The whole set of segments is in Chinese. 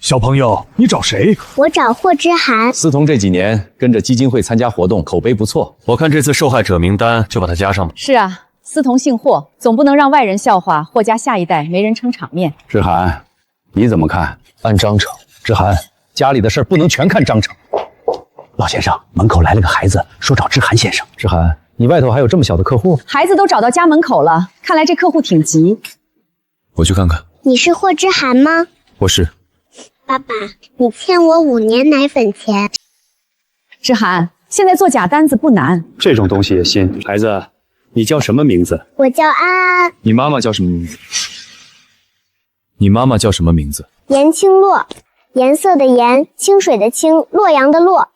小朋友，你找谁？我找霍之涵。思彤这几年跟着基金会参加活动，口碑不错。我看这次受害者名单就把他加上吧。是啊，思彤姓霍，总不能让外人笑话霍家下一代没人撑场面。志涵，你怎么看？按章程，志涵，家里的事不能全看章程。老先生，门口来了个孩子，说找志涵先生。志涵，你外头还有这么小的客户？孩子都找到家门口了，看来这客户挺急。我去看看。你是霍之涵吗？我是。爸爸，你欠我5年奶粉钱。志涵，现在做假单子不难。这种东西也信？孩子，你叫什么名字？我叫安安。你妈妈叫什么名字？你妈妈叫什么名字？颜清洛，颜色的颜，清水的清，洛阳的洛。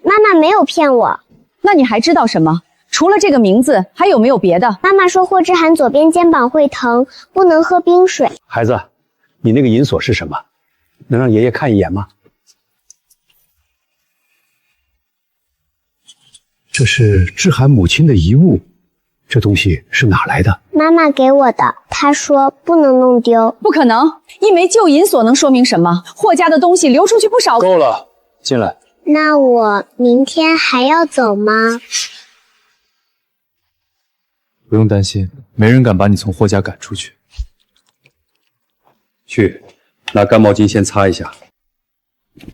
妈妈没有骗我。那你还知道什么？除了这个名字，还有没有别的？妈妈说霍之涵左边肩膀会疼，不能喝冰水。孩子，你那个银锁是什么？能让爷爷看一眼吗？这是志涵母亲的遗物，这东西是哪来的？妈妈给我的，她说不能弄丢。不可能，一枚旧银锁能说明什么？霍家的东西流出去不少。够了，进来。那我明天还要走吗？不用担心，没人敢把你从霍家赶出去。去，拿干毛巾先擦一下。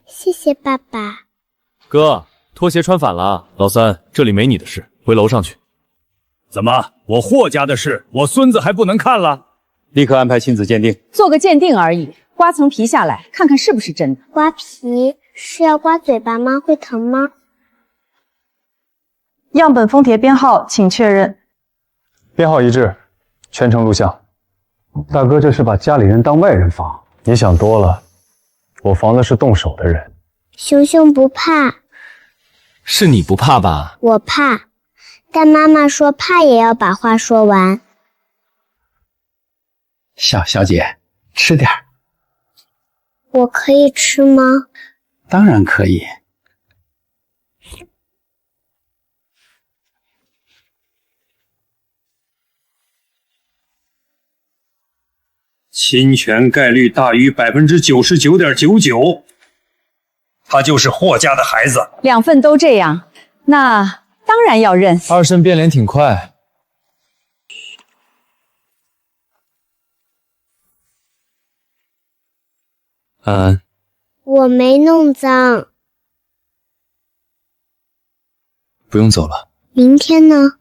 谢谢爸爸。哥，拖鞋穿反了。老三，这里没你的事，回楼上去。怎么，我霍家的事，我孙子还不能看了？立刻安排亲子鉴定。做个鉴定而已，刮层皮下来，看看是不是真的。刮皮是要刮嘴巴吗？会疼吗？样本封帖编号，请确认。编号一致，全程录像。大哥，这是把家里人当外人防。你想多了，我防的是动手的人。熊熊不怕，是你不怕吧？我怕，但妈妈说怕也要把话说完。小姐，吃点儿。我可以吃吗？当然可以。侵权概率大于99.99%，他就是霍家的孩子。两份都这样，那当然要认。二审变脸挺快。安安，我没弄脏。不用走了。明天呢？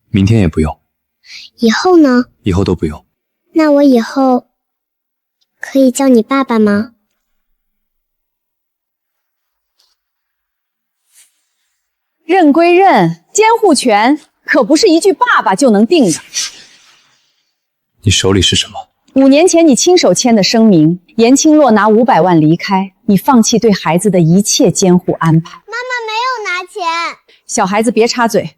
明天也不用。以后呢？以后都不用。那我以后可以叫你爸爸吗？认归认，监护权可不是一句爸爸就能定的。你手里是什么？5年前你亲手签的声明，颜清洛拿500万离开，你放弃对孩子的一切监护安排。妈妈没有拿钱。小孩子别插嘴。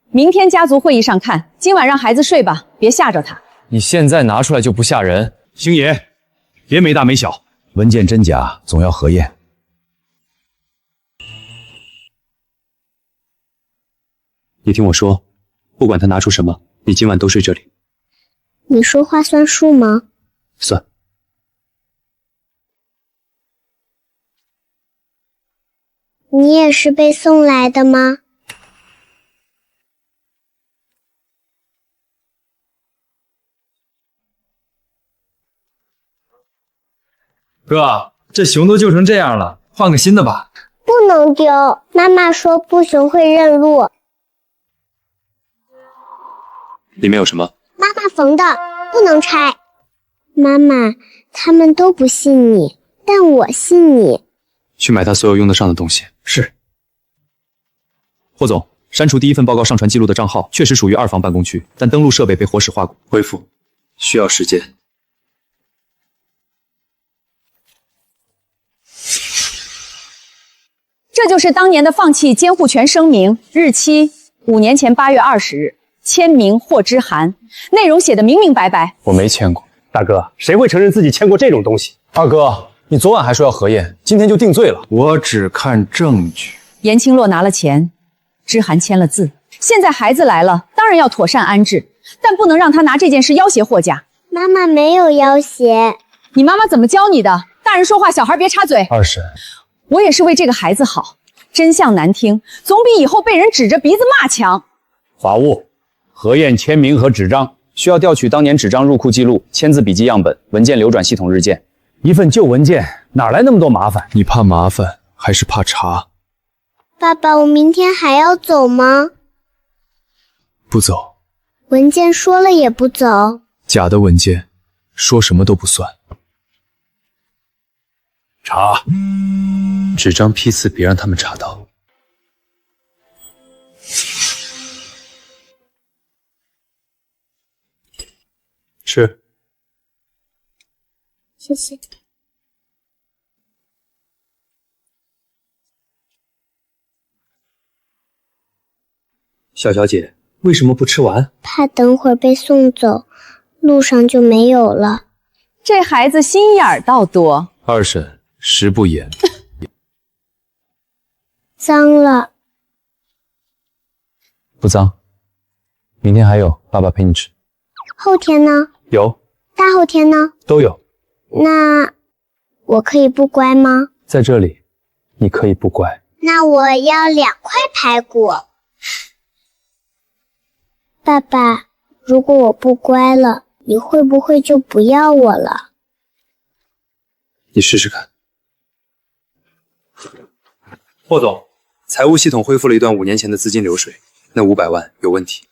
明天家族会议上看，今晚让孩子睡吧，别吓着他。你现在拿出来就不吓人。星爷，别没大没小，文件真假总要核验。你听我说，不管他拿出什么，你今晚都睡这里。你说话算数吗？算。你也是被送来的吗？哥，这熊都救成这样了，换个新的吧。不能丢，妈妈说布熊会认路。里面有什么？妈妈缝的，不能拆。妈妈，他们都不信你，但我信你。去买他所有用得上的东西。是。霍总，删除第1份报告上传记录的账号确实属于2房办公区，但登录设备被活石化过。恢复需要时间。这就是当年的放弃监护权声明，日期5年前8月20日，签名霍之涵，内容写得明明白白。我没签过。大哥，谁会承认自己签过这种东西？二哥，你昨晚还说要核验，今天就定罪了。我只看证据。颜清洛拿了钱，之涵签了字，现在孩子来了，当然要妥善安置，但不能让他拿这件事要挟霍家。妈妈没有要挟。你妈妈怎么教你的？大人说话，小孩别插嘴。二婶，我也是为这个孩子好，真相难听，总比以后被人指着鼻子骂强。法务，核验签名和纸张。需要调取当年纸张入库记录、签字笔记样本、文件流转系统日件。一份旧文件哪来那么多麻烦？你怕麻烦还是怕查？爸爸，我明天还要走吗？不走。文件说了也不走。假的文件，说什么都不算。查，纸张批次别让他们查到。吃。谢谢。小小姐，为什么不吃完？怕等会儿被送走，路上就没有了。这孩子心眼儿倒多。二婶，食不言。脏了。不脏。明天还有，爸爸陪你吃。后天呢？有。大后天呢？都有。那我可以不乖吗？在这里，你可以不乖。那我要2块排骨。爸爸，如果我不乖了，你会不会就不要我了？你试试看。霍总，财务系统恢复了一段5年前的资金流水，那500万有问题。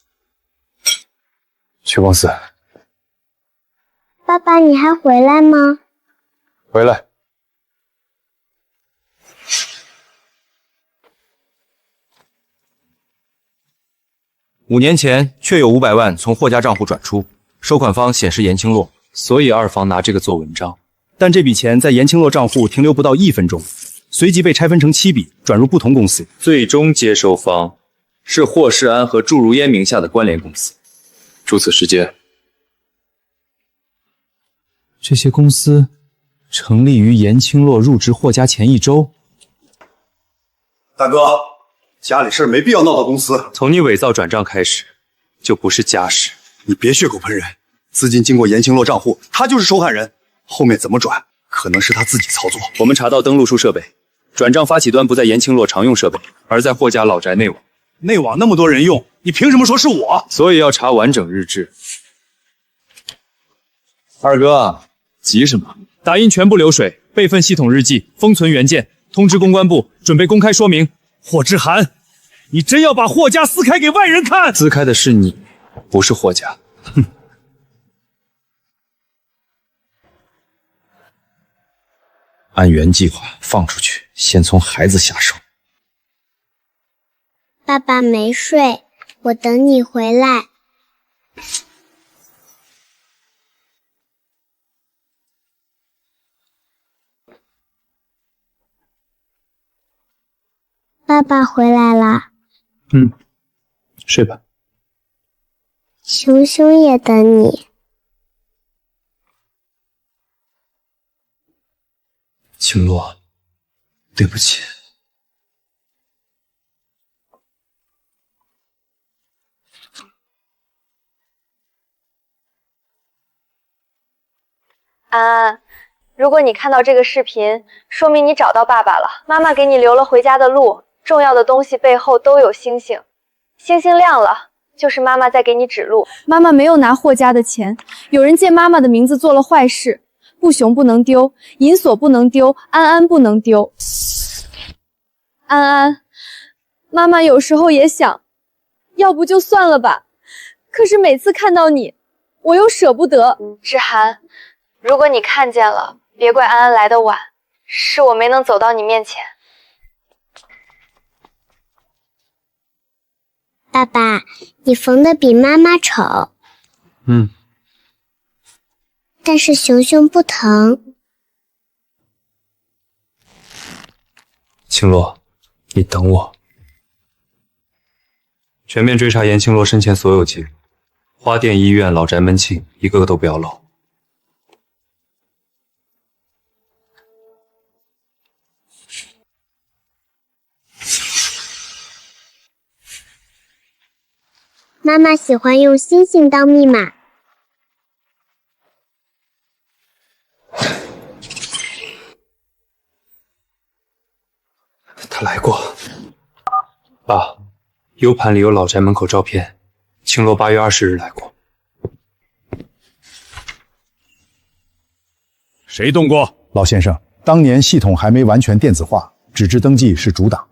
去公司。爸爸，你还回来吗？回来。5年前确有500万从霍家账户转出，收款方显示严清洛，所以二房拿这个做文章。但这笔钱在严清洛账户停留不到1分钟，随即被拆分成7笔，转入不同公司。最终接收方是霍世安和祝如烟名下的关联公司。诸此时间，这些公司成立于严清洛入职霍家前1周。大哥，家里事儿没必要闹到公司。从你伪造转账开始，就不是家事。你别血口喷人，资金经过严清洛账户，他就是受害人。后面怎么转，可能是他自己操作。我们查到登录数设备，转账发起端不在严清洛常用设备，而在霍家老宅内网。内网那么多人用，你凭什么说是我？所以要查完整日志。二哥，急什么？打印全部流水，备份系统日记，封存原件，通知公关部，准备公开说明。霍之涵，你真要把霍家撕开给外人看？撕开的是你，不是霍家。哼！按原计划放出去，先从孩子下手。爸爸没睡，我等你回来。爸爸回来啦。睡吧。熊熊也等你。青洛，对不起。安安，如果你看到这个视频，说明你找到爸爸了。妈妈给你留了回家的路，重要的东西背后都有星星，星星亮了，就是妈妈在给你指路。妈妈没有拿霍家的钱，有人借妈妈的名字做了坏事。布熊不能丢，银锁不能丢，安安不能丢。安安，妈妈有时候也想，要不就算了吧。可是每次看到你，我又舍不得。之涵，如果你看见了，别怪安安来得晚，是我没能走到你面前。爸爸，你缝的比妈妈丑。但是熊熊不疼。青洛，你等我。全面追查严青洛生前所有记录，花店、医院、老宅、门庆，一个个都不要漏。妈妈喜欢用星星当密码。U 盘里有老宅门口照片，青罗8月20日来过。谁动过？老先生，当年系统还没完全电子化，纸质登记是主打。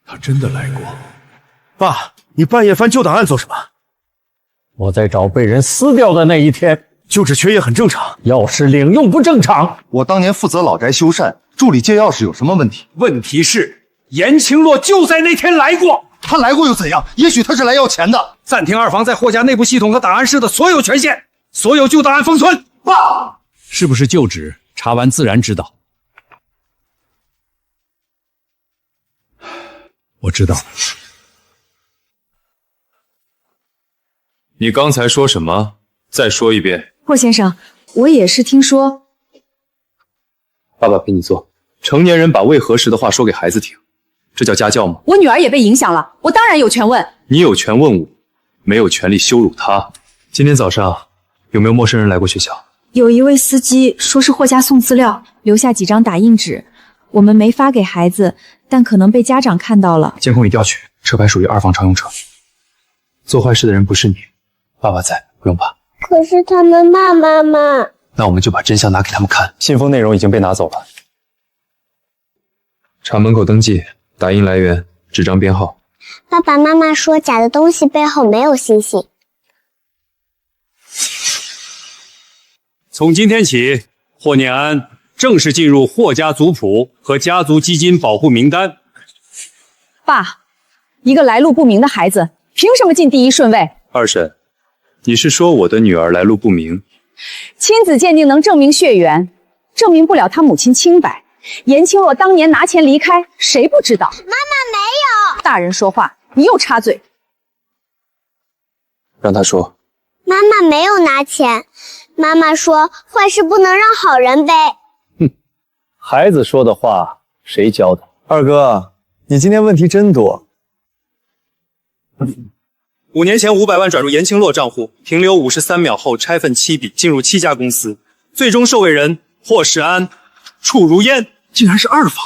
他真的来过。爸，你半夜翻旧档案做什么？我在找被人撕掉的那一天。旧址缺页很正常，钥匙领用不正常。我当年负责老宅修缮，助理借钥匙有什么问题？问题是严青洛就在那天来过。他来过又怎样？也许他是来要钱的。暂停二房在霍家内部系统和档案室的所有权限，所有旧档案封存。爸，是不是旧址？查完自然知道。我知道了。你刚才说什么？再说一遍。霍先生，我也是听说。爸爸陪你坐。成年人把未核实的话说给孩子听，这叫家教吗？我女儿也被影响了，我当然有权问。你有权问我，没有权利羞辱她。今天早上有没有陌生人来过学校？有一位司机说是霍家送资料，留下几张打印纸，我们没发给孩子，但可能被家长看到了。监控已调取，车牌属于二房常用车。做坏事的人不是你，爸爸在，不用怕。可是他们骂妈妈。那我们就把真相拿给他们看。信封内容已经被拿走了。查门口登记、打印来源、纸张编号。爸爸妈妈说假的东西背后没有星星。从今天起，霍念安正式进入霍家族谱和家族基金保护名单。爸，一个来路不明的孩子，凭什么进第1顺位？二审，你是说我的女儿来路不明？亲子鉴定能证明血缘，证明不了他母亲清白。严青洛当年拿钱离开，谁不知道？妈妈没有。大人说话，你又插嘴。让他说。妈妈没有拿钱。妈妈说坏事不能让好人背。哼，孩子说的话谁教的？二哥，你今天问题真多。5年前500万转入严青洛账户，停留53秒后拆分7笔，进入7家公司，最终受贿人霍世安、楚如烟，竟然是二房。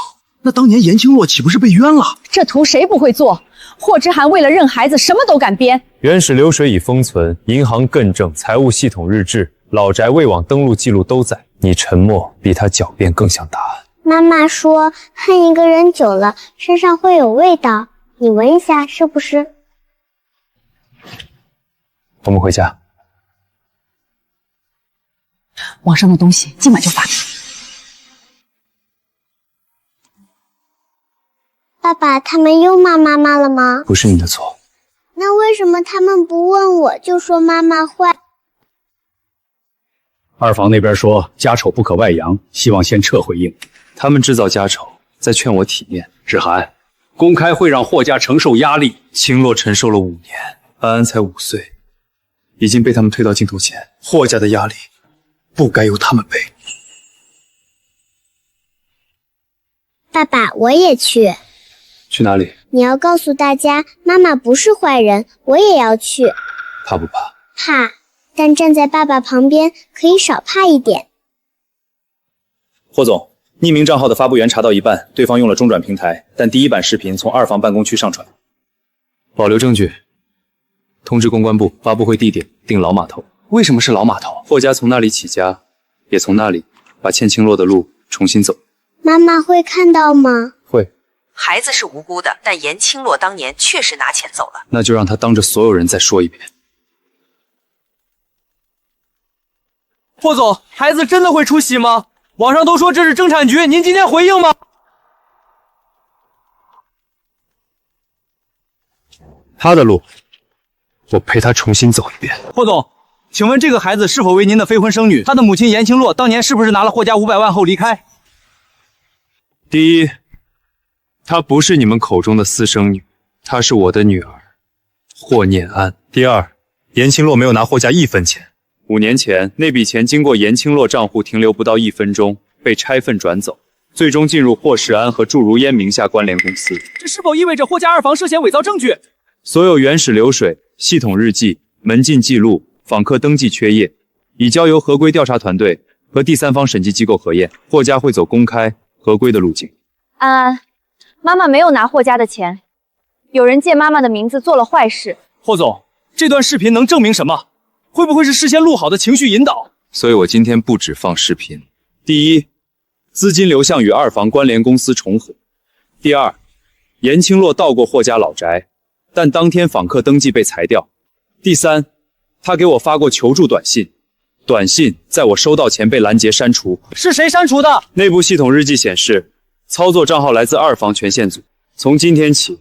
那当年严青洛岂不是被冤了？这图谁不会做？霍之涵为了认孩子，什么都敢编。原始流水已封存，银行艮证、财务系统日志、老宅未网登录记录都在。你沉默，比他狡辩更像答案。妈妈说恨一个人久了，身上会有味道，你闻一下是不是？我们回家。网上的东西今晚就发。爸爸，他们又骂妈妈了吗？不是你的错。那为什么他们不问我就说妈妈坏？二房那边说家丑不可外扬，希望先撤回应。他们制造家丑，在劝我体面。芷涵，公开会让霍家承受压力。青洛承受了5年，安安才5岁，已经被他们推到镜头前。霍家的压力不该由他们背。爸爸，我也去。去哪里？你要告诉大家，妈妈不是坏人，我也要去。怕不怕？怕，但站在爸爸旁边可以少怕一点。霍总，匿名账号的发布源查到一半，对方用了中转平台，但第1版视频从二房办公区上传，保留证据。通知公关部，发布会地点定老码头。为什么是老码头？霍家从那里起家，也从那里把欠青洛的路重新走。妈妈会看到吗？会。孩子是无辜的，但严青洛当年确实拿钱走了。那就让他当着所有人再说一遍。霍总，孩子真的会出席吗？网上都说这是政产局，您今天回应吗？他的路，我陪他重新走一遍。霍总，请问这个孩子是否为您的非婚生女？他的母亲严青洛当年是不是拿了霍家500万后离开？第一，她不是你们口中的私生女，她是我的女儿霍念安。第二，严青洛没有拿霍家1分钱。5年前，那笔钱经过严青洛账户停留不到1分钟，被拆分转走，最终进入霍世安和祝如烟名下关联公司。这是否意味着霍家二房涉嫌伪造证据？所有原始流水、系统日记、门禁记录、访客登记缺页，已交由合规调查团队和第三方审计机构核验。霍家会走公开、合规的路径。安安，妈妈没有拿霍家的钱，有人借妈妈的名字做了坏事。霍总，这段视频能证明什么？会不会是事先录好的情绪引导？所以我今天不只放视频。第一，资金流向与二房关联公司重合；第二，严清洛到过霍家老宅，但当天访客登记被裁掉；第三，他给我发过求助短信，短信在我收到前被拦截删除。是谁删除的？内部系统日记显示，操作账号来自二房权限组。从今天起，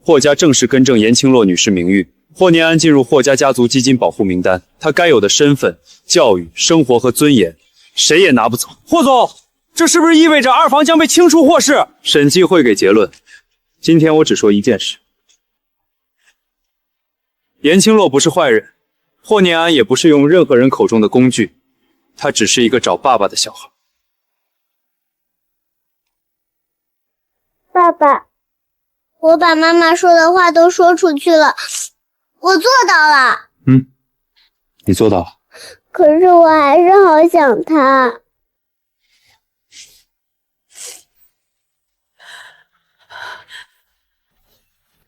霍家正式更正严清洛女士名誉，霍念安进入霍家家族基金保护名单，她该有的身份、教育、生活和尊严，谁也拿不走。霍总，这是不是意味着二房将被清除霍氏？审计会给结论。今天我只说一件事：严清洛不是坏人，霍念安也不是用任何人口中的工具，他只是一个找爸爸的小孩。爸爸，我把妈妈说的话都说出去了，我做到了。你做到了。可是我还是好想他。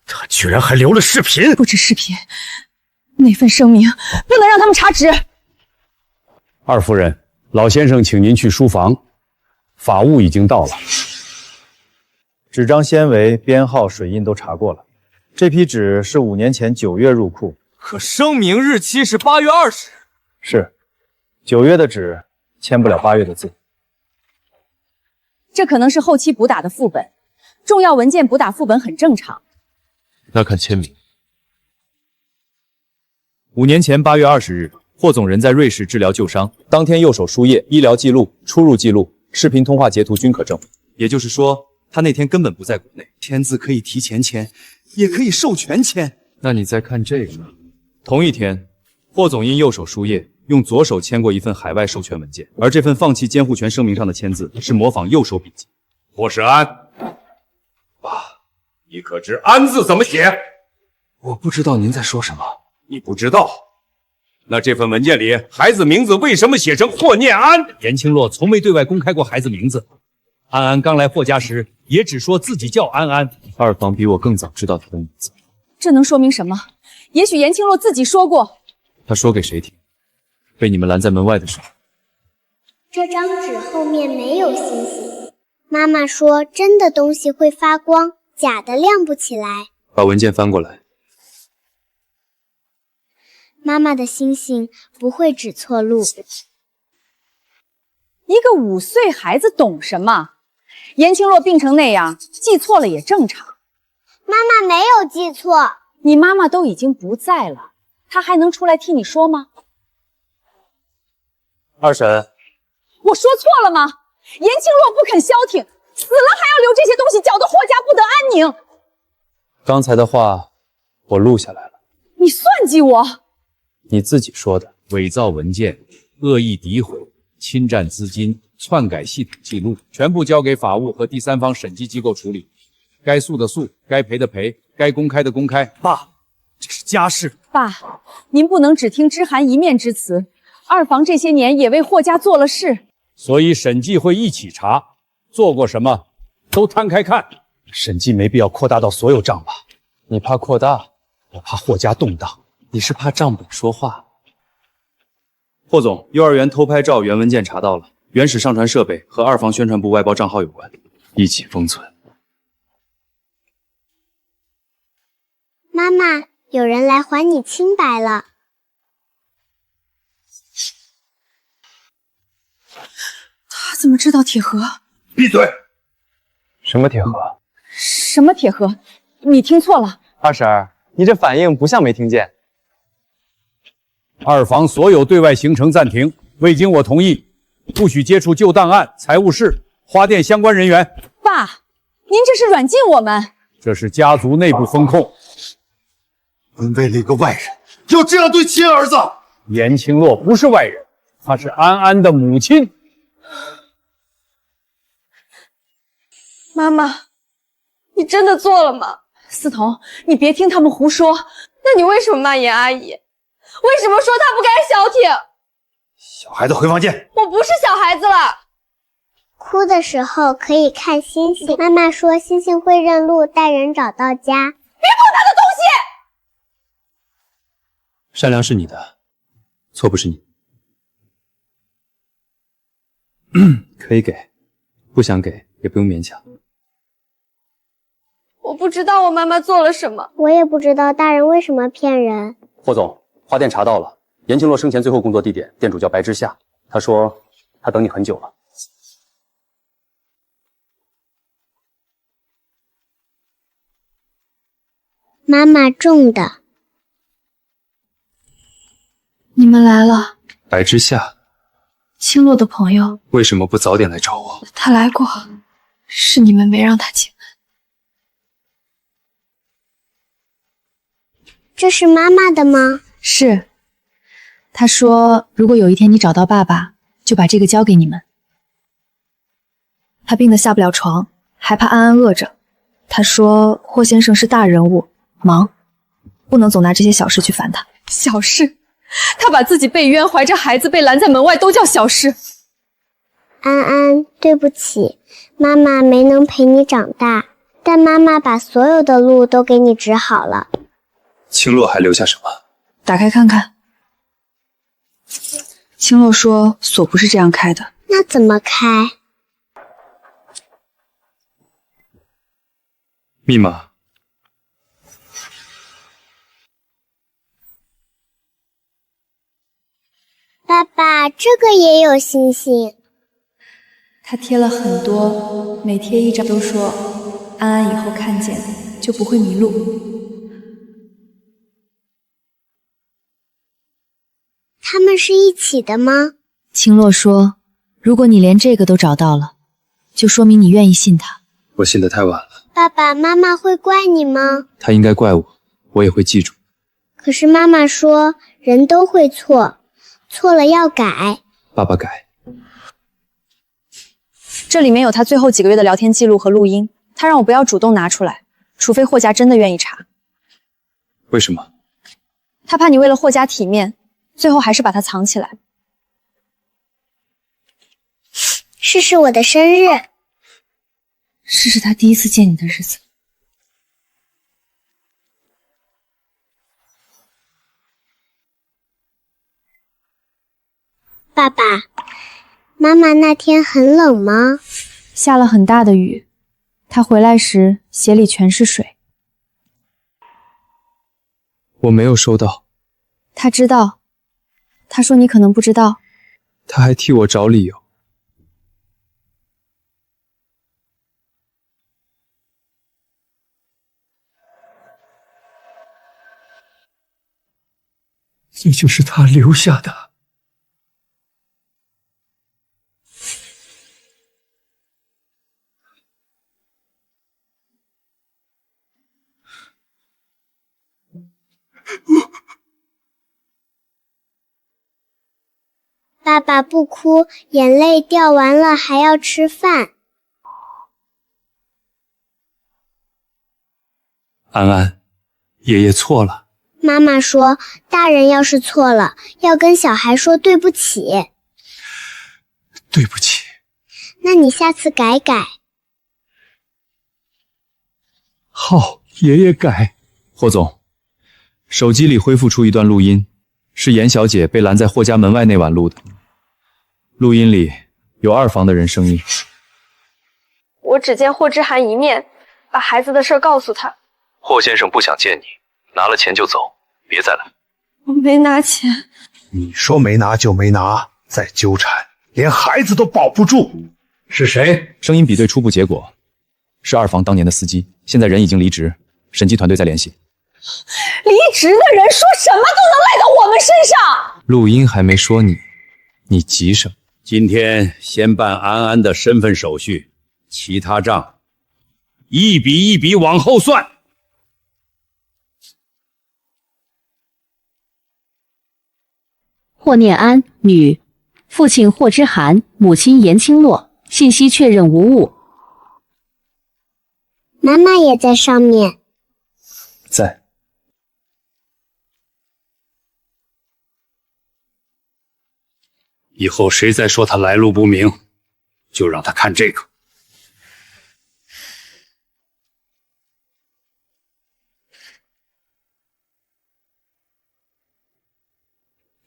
他居然还留了视频！不止视频，那份声明不能让他们查纸。二夫人，老先生请您去书房，法务已经到了。纸张纤维、编号、水印都查过了，这批纸是5年前9月入库，可声明日期是8月20日。是9月的纸签不了8月的字。这可能是后期补打的副本，重要文件补打副本很正常。那看签名。 5年前8月20日，霍总人在瑞士治疗旧伤，当天右手输液、医疗记录、出入记录、视频通话截图均可证。也就是说，他那天根本不在国内。签字可以提前签，也可以授权签。那你再看这个，同一天，霍总因右手输液，用左手签过一份海外授权文件，而这份放弃监护权声明上的签字是模仿右手笔迹。霍世安，爸，你可知安字怎么写？我不知道您在说什么。 你不知道？那这份文件里孩子名字为什么写成霍念安？严清洛从没对外公开过孩子名字。安安刚来霍家时，也只说自己叫安安。二房比我更早知道他的名字。这能说明什么？也许严清洛自己说过。他说给谁听？被你们拦在门外的时候。这张纸后面没有星星。妈妈说，真的东西会发光，假的亮不起来。把文件翻过来。 妈妈的星星不会指错路。一个5岁孩子懂什么？严清洛病成那样，记错了也正常。妈妈没有记错，你妈妈都已经不在了，她还能出来替你说吗？二婶，我说错了吗？严清洛不肯消停，死了还要留这些东西，搅得霍家不得安宁。刚才的话我录下来了。你算计我！ 你自己说的，伪造文件、恶意诋毁、侵占资金、篡改系统记录，全部交给法务和第三方审计机构处理。该诉的诉，该赔的赔，该公开的公开。爸，这是家事。爸，您不能只听知涵一面之词。二房这些年也为霍家做了事，所以审计会一起查，做过什么都摊开看。审计没必要扩大到所有账吧？你怕扩大，我怕霍家动荡。 你是怕账本说话。霍总，幼儿园偷拍照原文件查到了，原始上传设备和二房宣传部外包账号有关，一起封存。妈妈，有人来还你清白了。他怎么知道铁盒？闭嘴！什么铁盒？什么铁盒？你听错了。二婶，你这反应不像没听见。 二房所有对外行程暂停，未经我同意，不许接触旧档案、财务室、花店相关人员。爸，您这是软禁我们。这是家族内部风控。您为了一个外人，要这样对亲儿子？严清洛不是外人，她是安安的母亲。妈妈，你真的做了吗？思彤，你别听他们胡说。那你为什么骂严阿姨？ 为什么说他不该消停？小孩子回房间。我不是小孩子了。哭的时候可以看星星。妈妈说星星会认路，带人找到家。别碰他的东西！善良是你的，错不是你。可以给，不想给也不用勉强。我不知道我妈妈做了什么，我也不知道大人为什么骗人。霍总，花店查到了严青洛生前最后工作地点，店主叫白之夏。他说他等你很久了。妈妈种的。你们来了。白之夏，青洛的朋友，为什么不早点来找我？他来过，是你们没让他进门。这是妈妈的吗？是。他说，如果有一天你找到爸爸，就把这个交给你们。他病得下不了床，还怕安安饿着。他说，霍先生是大人物，忙，不能总拿这些小事去烦他。小事？他把自己被冤，怀着孩子被拦在门外，都叫小事。安安，对不起，妈妈没能陪你长大，但妈妈把所有的路都给你指好了。青洛还留下什么？打开看看。青洛说锁不是这样开的。那怎么开？密码。爸爸，这个也有星星。他贴了很多，每贴一张都说安安以后看见就不会迷路。他们是一起的吗？青洛说，如果你连这个都找到了，就说明你愿意信他。我信得太晚了。爸爸妈妈会怪你吗？他应该怪我，我也会记住。可是妈妈说人都会错，错了要改。爸爸改。这里面有他最后几个月的聊天记录和录音，他让我不要主动拿出来，除非霍家真的愿意查。为什么？他怕你为了霍家体面，最后还是把它藏起来。是我的生日。是他第一次见你的日子。爸爸，妈妈那天很冷吗？下了很大的雨，他回来时鞋里全是水。我没有收到。他知道，他说你可能不知道。他还替我找理由。这就是他留下的。爸爸不哭，眼泪掉完了还要吃饭。安安，爷爷错了。妈妈说，大人要是错了，要跟小孩说对不起。对不起。那你下次改改。好，爷爷改。霍总，手机里恢复出一段录音，是严小姐被拦在霍家门外那晚录的。录音里有2房的人声音。我只见霍之涵一面，把孩子的事告诉他。霍先生不想见你，拿了钱就走，别再来。我没拿钱。你说没拿就没拿，再纠缠，连孩子都保不住。是谁？声音比对初步结果是2房当年的司机，现在人已经离职，审计团队在联系。离职的人说什么都能赖到我们身上。录音还没说你，你急什么？今天先办安安的身份手续，其他账一笔一笔往后算。霍念安，女，父亲霍之涵，母亲严青洛，信息确认无误。妈妈也在上面。在。以后谁再说他来路不明，就让他看这个。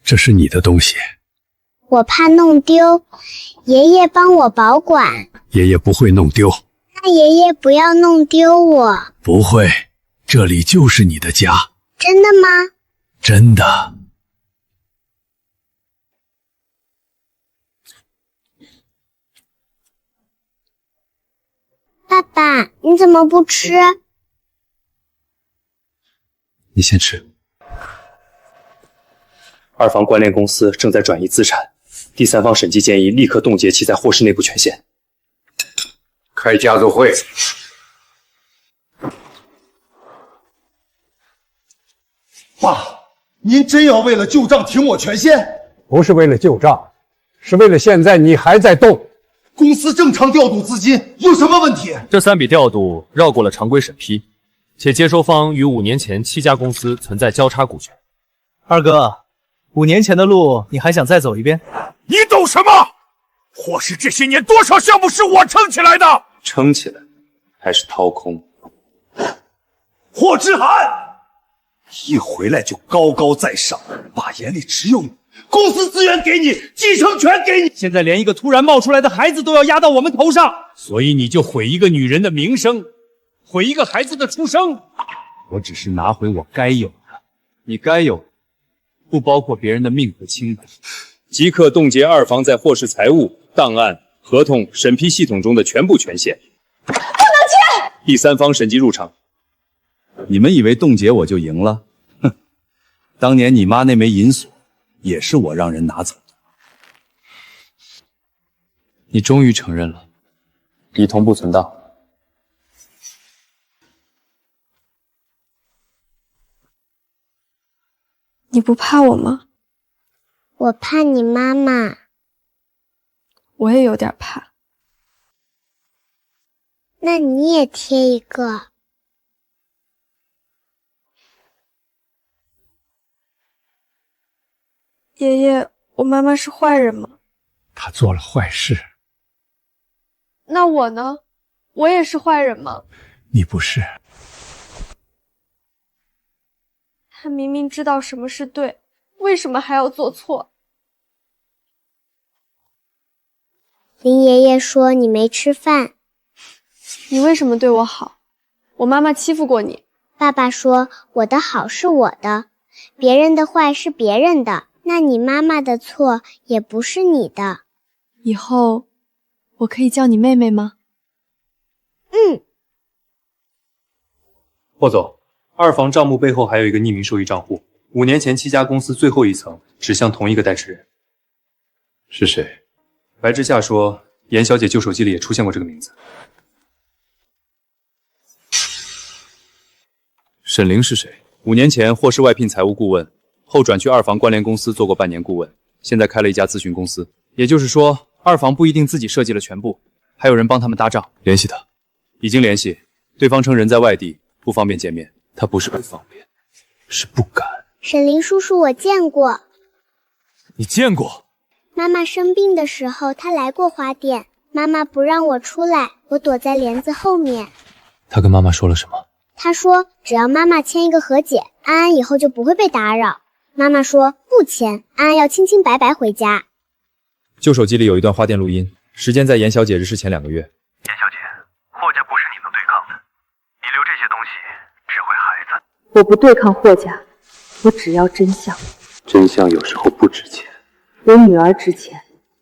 这是你的东西，我怕弄丢，爷爷帮我保管。爷爷不会弄丢。那爷爷不要弄丢我。不会，这里就是你的家。真的吗？真的。爸爸，你怎么不吃？你先吃。二房关联公司正在转移资产，第三方审计建议立刻冻结其在霍氏内部权限。开家族会。爸，您真要为了旧账停我权限？不是为了旧账，是为了现在你还在动。公司正常调度资金有什么问题？这3笔调度绕过了常规审批，且接收方与5年前7家公司存在交叉股权。二哥，5年前的路你还想再走一遍？你懂什么？霍氏这些年多少项目是我撑起来的？撑起来还是掏空？霍之涵一回来就高高在上，爸眼里只有你，公司资源给你，继承权给你，现在连一个突然冒出来的孩子都要压到我们头上，所以你就毁一个女人的名声，毁一个孩子的出生。我只是拿回我该有的，你该有的不包括别人的命和清白。即刻冻结二房在霍氏财务、档案、合同审批系统中的全部权限。不能签！第三方审计入场。你们以为冻结我就赢了？哼！当年你妈那枚银锁也是我让人拿走的。你终于承认了，李彤不存档。你不怕我吗？我怕你妈妈。我也有点怕。那你也贴一个。爷爷，我妈妈是坏人吗？她做了坏事。那我呢？我也是坏人吗？你不是。他明明知道什么是对，为什么还要做错？林爷爷说你没吃饭。你为什么对我好？我妈妈欺负过你。爸爸说我的好是我的，别人的坏是别人的，那你妈妈的错也不是你的。以后我可以叫你妹妹吗？霍总，二房账目背后还有一个匿名受益账户，5年前7家公司最后一层指向同一个代持人。是谁？白之夏说，严小姐旧手机里也出现过这个名字。沈凌是谁？5年前霍氏外聘财务顾问，后转去二房关联公司做过半年顾问，现在开了一家咨询公司。也就是说，二房不一定自己设计了全部，还有人帮他们搭账。联系他，已经联系，对方称人在外地，不方便见面。他不是不方便，是不敢。沈凌叔叔我见过。你见过？妈妈生病的时候，她来过花店，妈妈不让我出来，我躲在帘子后面。他跟妈妈说了什么？她说只要妈妈签一个和解，安安以后就不会被打扰。妈妈说不签，安安要清清白白回家。旧手机里有一段花店录音，时间在严小姐日逝前2个月。严小姐，霍家不是你能对抗的，你留这些东西只会害惨。我不对抗霍家，我只要真相。真相有时候不值钱。我女儿值钱，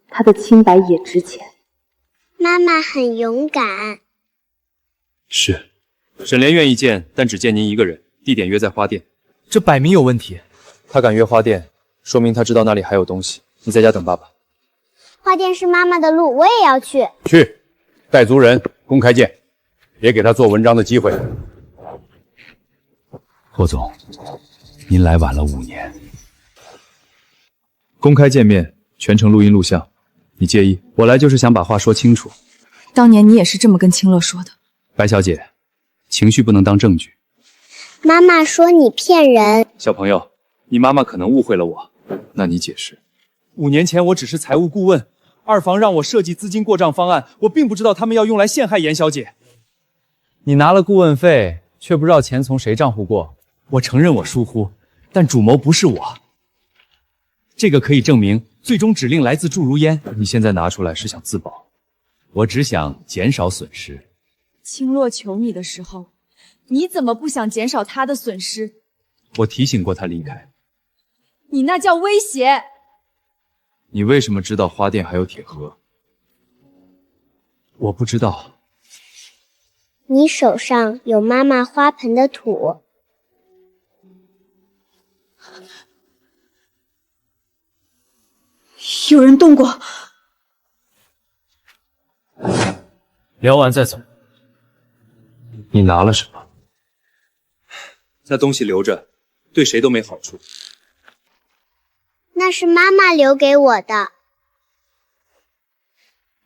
她的清白也值钱。妈妈很勇敢。是，沈莲愿意见，但只见您一个人，地点约在花店。这摆明有问题。他敢约花店，说明他知道那里还有东西。你在家等爸爸。花店是妈妈的路，我也要去。去，带族人公开见，别给他做文章的机会。霍总，您来晚了5年。公开见面，全程录音录像，你介意？我来就是想把话说清楚。当年你也是这么跟清乐说的。白小姐，情绪不能当证据。妈妈说你骗人。小朋友，你妈妈可能误会了我，那你解释。5年前我只是财务顾问，二房让我设计资金过账方案，我并不知道他们要用来陷害严小姐。你拿了顾问费，却不知道钱从谁账户过。我承认我疏忽，但主谋不是我。这个可以证明，最终指令来自祝如烟。你现在拿出来是想自保，我只想减少损失。青洛求你的时候，你怎么不想减少他的损失？我提醒过他离开。你那叫威胁。你为什么知道花店还有铁盒？我不知道。你手上有妈妈花盆的土。有人动过。聊完再走。你拿了什么？那东西留着，对谁都没好处。那是妈妈留给我的。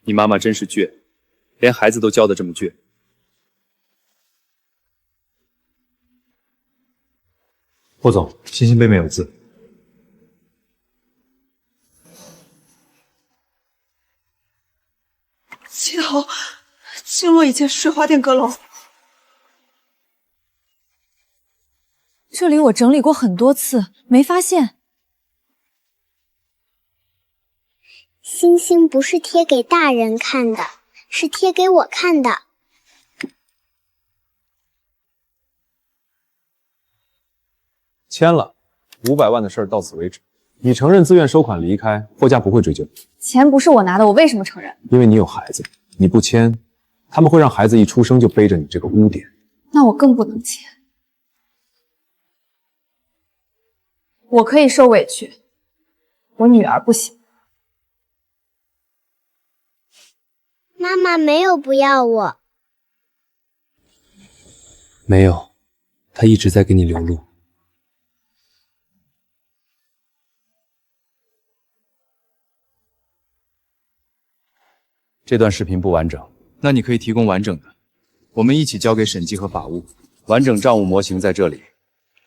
你妈妈真是倔，连孩子都教得这么倔。霍总，星星杯没有字。七头，青洛以前睡花店阁楼。这里我整理过很多次，没发现。星星不是贴给大人看的，是贴给我看的。签了，500万的事儿到此为止。你承认自愿收款离开，霍家不会追究。钱不是我拿的，我为什么承认？因为你有孩子，你不签，他们会让孩子一出生就背着你这个污点。那我更不能签。我可以受委屈，我女儿不行。妈妈没有不要我。没有，他一直在给你留路。这段视频不完整，那你可以提供完整的，我们一起交给审计和法务。完整账务模型在这里，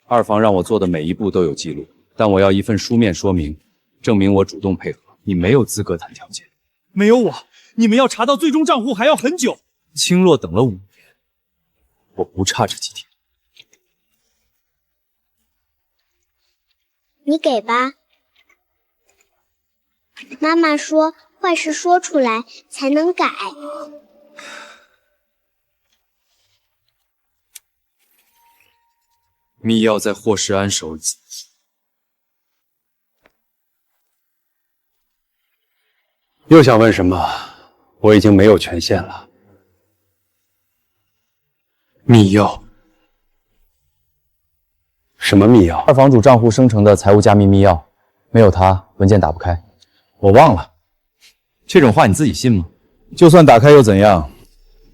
二房让我做的每一步都有记录，但我要一份书面说明，证明我主动配合。你没有资格谈条件。没有我，你们要查到最终账户还要很久。青洛等了5年，我不差这几天。你给吧。妈妈说，坏事说出来才能改。密钥在霍世安手里。又想问什么？我已经没有权限了。密钥？什么密钥？二房主账户生成的财务加密密钥，没有它，文件打不开。我忘了。这种话你自己信吗？就算打开又怎样？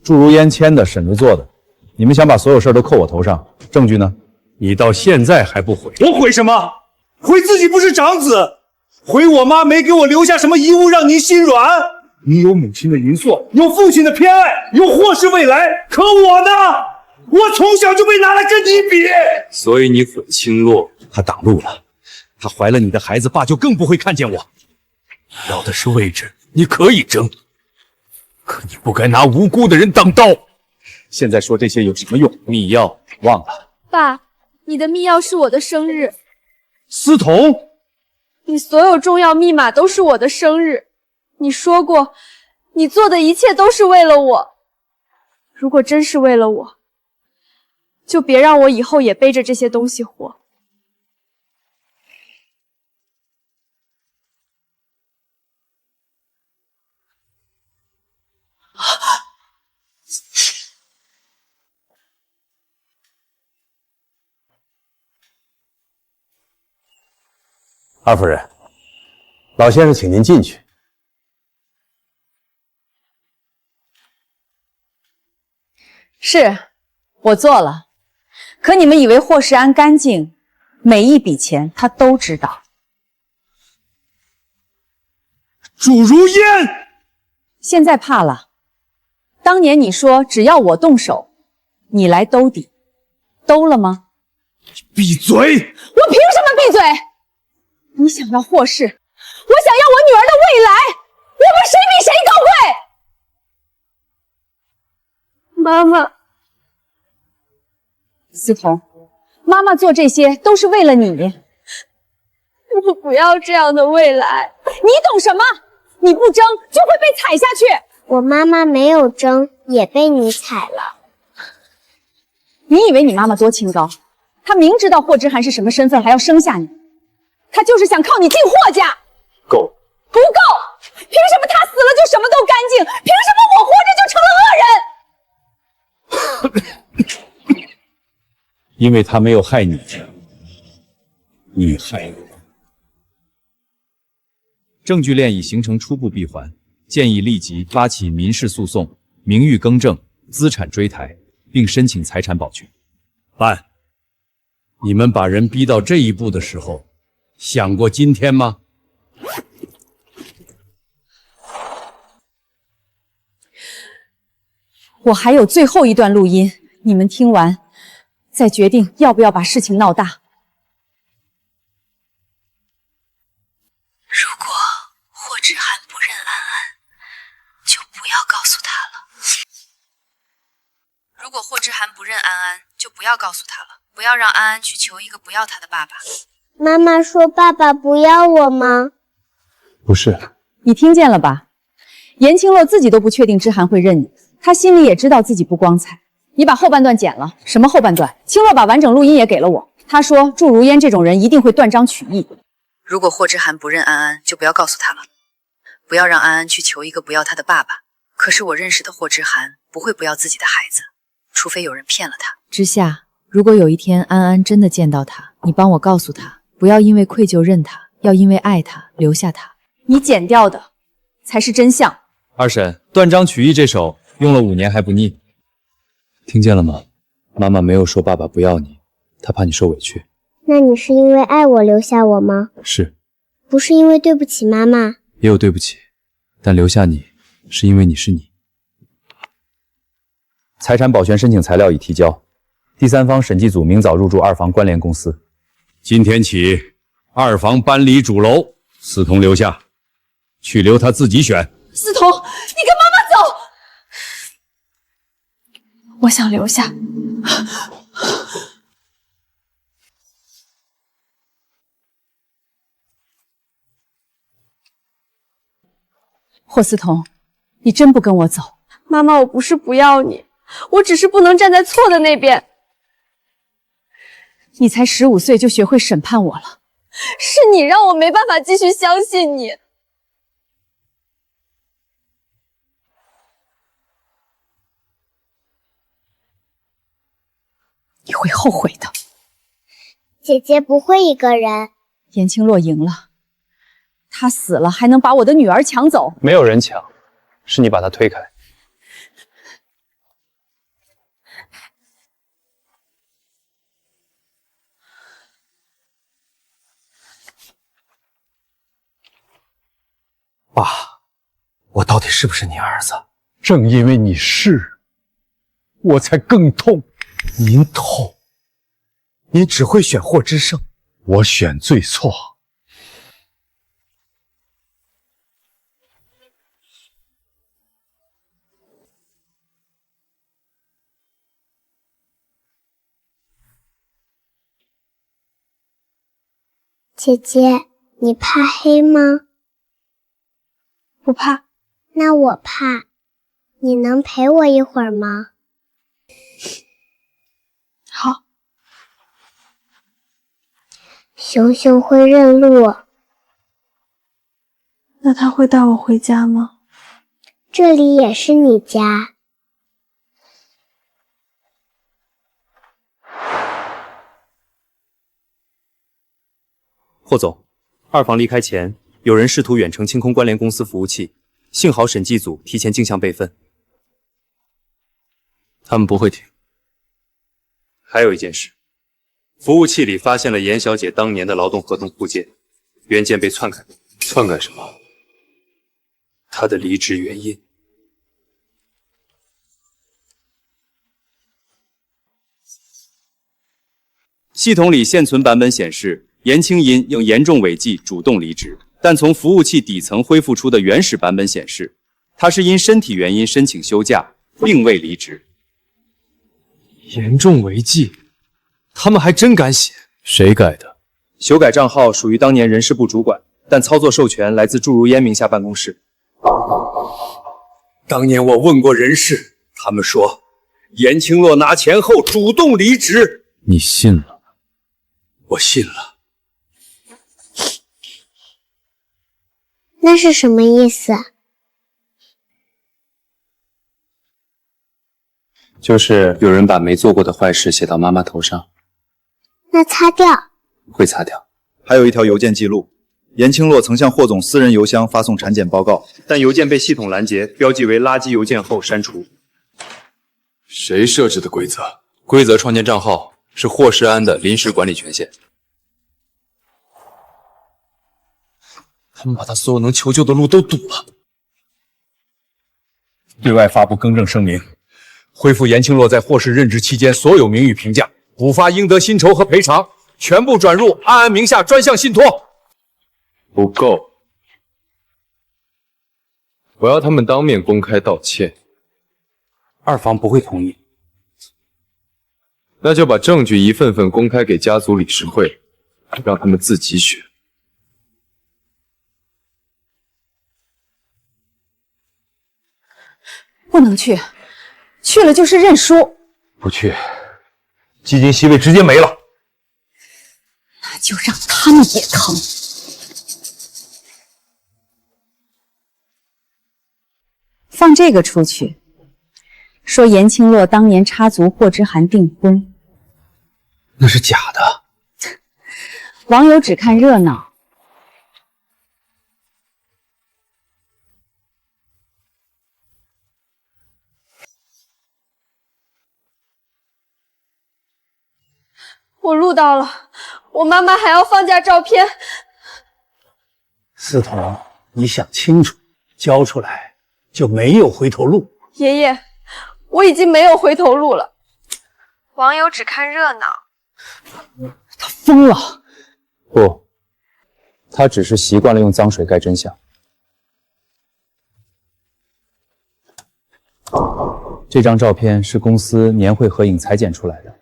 祝如烟签的，沈子做的，你们想把所有事都扣我头上，证据呢？你到现在还不悔？我悔什么？悔自己不是长子，悔我妈没给我留下什么遗物让您心软。你有母亲的银锁，有父亲的偏爱，有霍氏未来，可我呢？我从小就被拿来跟你比。所以你悔青洛，他挡路了，他怀了你的孩子，爸就更不会看见我。要的是位置，你可以争，可你不该拿无辜的人当刀。现在说这些有什么用？密钥忘了。爸，你的密钥是我的生日。思彤，你所有重要密码都是我的生日。你说过，你做的一切都是为了我。如果真是为了我，就别让我以后也背着这些东西活。二夫人，老先生请您进去。是，我做了。可你们以为霍世安干净？每一笔钱他都知道。祝如烟，现在怕了。当年你说只要我动手，你来兜底，兜了吗？闭嘴！我凭什么闭嘴？你想要霍氏，我想要我女儿的未来。们谁比谁高贵？妈妈，思彤，妈妈做这些都是为了你。我不要这样的未来。你懂什么？你不争就会被踩下去。我妈妈没有争，也被你踩了。你以为你妈妈多清高？她明知道霍之涵是什么身份，还要生下你，她就是想靠你进霍家。够。不够！凭什么她死了就什么都干净？凭什么我活着就成了恶人？因为他没有害你，你害我。证据链已形成初步闭环，建议立即发起民事诉讼、名誉更正、资产追抬，并申请财产保全。办。你们把人逼到这一步的时候，想过今天吗？我还有最后一段录音，你们听完再决定要不要把事情闹大。如果霍之涵不认安安，就不要告诉他了。如果霍之涵不认安安，就不要告诉他了，不要让安安去求一个不要他的爸爸。妈妈说爸爸不要我吗？不是。你听见了吧？严青洛自己都不确定之涵会认你，他心里也知道自己不光彩。你把后半段剪了，什么后半段？青洛把完整录音也给了我，他说祝如烟这种人一定会断章取义。如果霍之涵不认安安，就不要告诉他了，不要让安安去求一个不要他的爸爸。可是我认识的霍之涵不会不要自己的孩子，除非有人骗了他。之夏，如果有一天安安真的见到他，你帮我告诉他，不要因为愧疚认他，要因为爱他留下他。你剪掉的才是真相。二审，断章取义这手用了5年还不腻，听见了吗？妈妈没有说爸爸不要你，她怕你受委屈。那你是因为爱我留下我吗？是。不是因为对不起妈妈？也有对不起，但留下你是因为你是你。财产保全申请材料已提交，第三方审计组明早入驻2房关联公司。今天起，2房搬离主楼，思彤留下，去留他自己选。思彤，你跟妈妈走。我想留下。霍思彤，你真不跟我走？妈妈，我不是不要你，我只是不能站在错的那边。你才15岁就学会审判我了，是你让我没办法继续相信你。你会后悔的。姐姐不会一个人。严青洛赢了，他死了还能把我的女儿抢走？没有人抢，是你把他推开。爸，我到底是不是你儿子？正因为你是，我才更痛。您痛，您只会选霍之胜，我选最错。姐姐，你怕黑吗？不怕。那我怕，你能陪我一会儿吗？好。熊熊会认路。那他会带我回家吗？这里也是你家。霍总，2房离开前，有人试图远程清空关联公司服务器，幸好审计组提前镜像备份，他们不会停。还有一件事，服务器里发现了严小姐当年的劳动合同附件，原件被篡改。篡改什么？她的离职原因。系统里现存版本显示，严青银应严重违纪主动离职，但从服务器底层恢复出的原始版本显示，他是因身体原因申请休假，并未离职。严重违纪，他们还真敢写。谁改的？修改账号属于当年人事部主管，但操作授权来自祝如烟名下办公室。当年我问过人事，他们说严清洛拿钱后主动离职。你信了？我信了。那是什么意思？就是有人把没做过的坏事写到妈妈头上。那擦掉？会擦掉。还有一条邮件记录，严清洛曾向霍总私人邮箱发送产检报告，但邮件被系统拦截，标记为垃圾邮件后删除。谁设置的规则？规则创建账号是霍世安的临时管理权限。他们把他所有能求救的路都堵了。对外发布更正声明，恢复严清洛在霍氏任职期间所有名誉评价，补发应得薪酬和赔偿，全部转入安安名下专项信托。不够，我要他们当面公开道歉。二房不会同意。那就把证据一份份公开给家族理事会，让他们自己选。不能去，去了就是认输。不去，基金席位直接没了。那就让他们也疼。放这个出去，说严清洛当年插足霍之涵订婚，那是假的。网友只看热闹。我录到了，我妈妈还要放假照片。思彤，你想清楚，交出来就没有回头路。爷爷，我已经没有回头路了。网友只看热闹。他疯了。不，他只是习惯了用脏水盖真相。这张照片是公司年会合影裁剪出来的。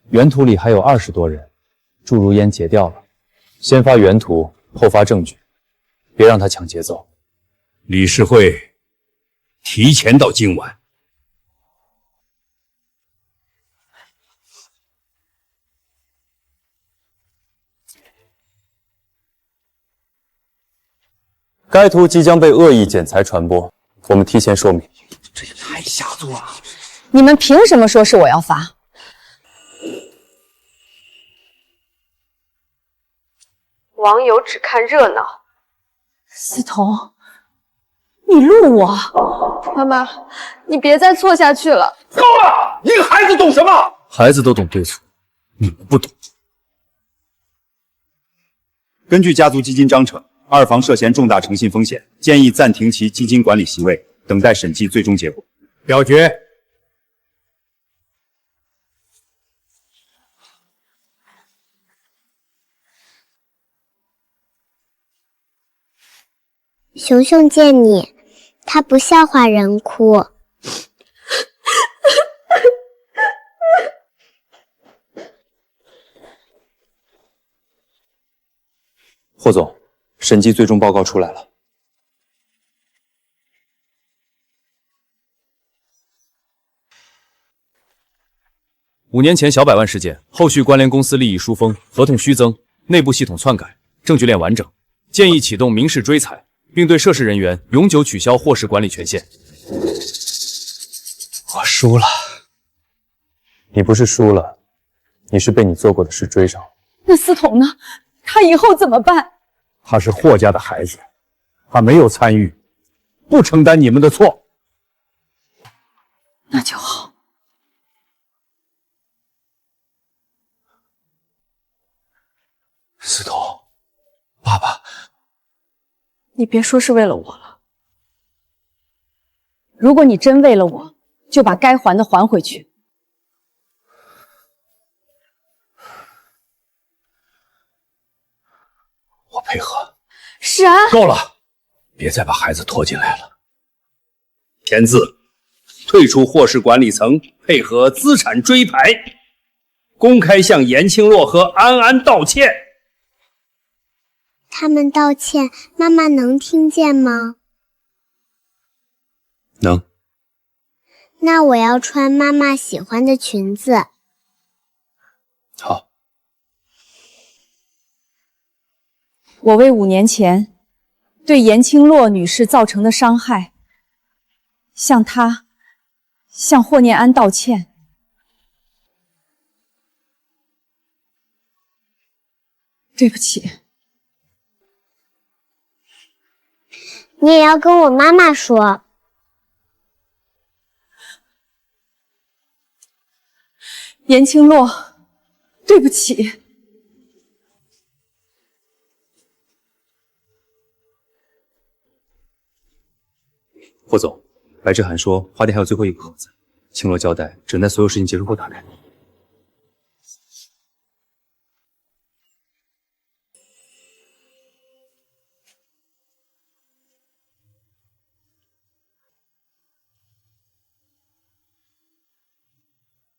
原图里还有20多人，祝如烟截掉了。先发原图，后发证据，别让他抢节奏。理事会提前到今晚。该图即将被恶意剪裁传播，我们提前说明。这也太下作了！你们凭什么说是我要发？网友只看热闹。思彤，你录我！妈妈，你别再错下去了。够了！一个孩子懂什么？孩子都懂对错，你们不懂。根据家族基金章程，二房涉嫌重大诚信风险，建议暂停其基金管理席位，等待审计最终结果。表决。熊熊见你，他不笑话人哭。霍总，审计最终报告出来了。5年前小百万事件，后续关联公司利益疏风、合同虚增、内部系统篡改、证据链完整，建议启动民事追采，并对涉事人员永久取消霍氏管理权限。我输了。你不是输了，你是被你做过的事追上了。那思彤呢？他以后怎么办？他是霍家的孩子，他没有参与，不承担你们的错。那就好。思彤，爸爸，你别说是为了我了。如果你真为了我，就把该还的还回去。我配合。世安，够了，别再把孩子拖进来了。签字，退出霍氏管理层，配合资产追排，公开向严青洛和安安道歉。他们道歉，妈妈能听见吗？能。那我要穿妈妈喜欢的裙子。好。我为5年前对严青洛女士造成的伤害，向她、向霍念安道歉。对不起。你也要跟我妈妈说。严青洛，对不起。霍总，白志涵说花店还有最后一个盒子，青洛交代只能在所有事情结束后打开。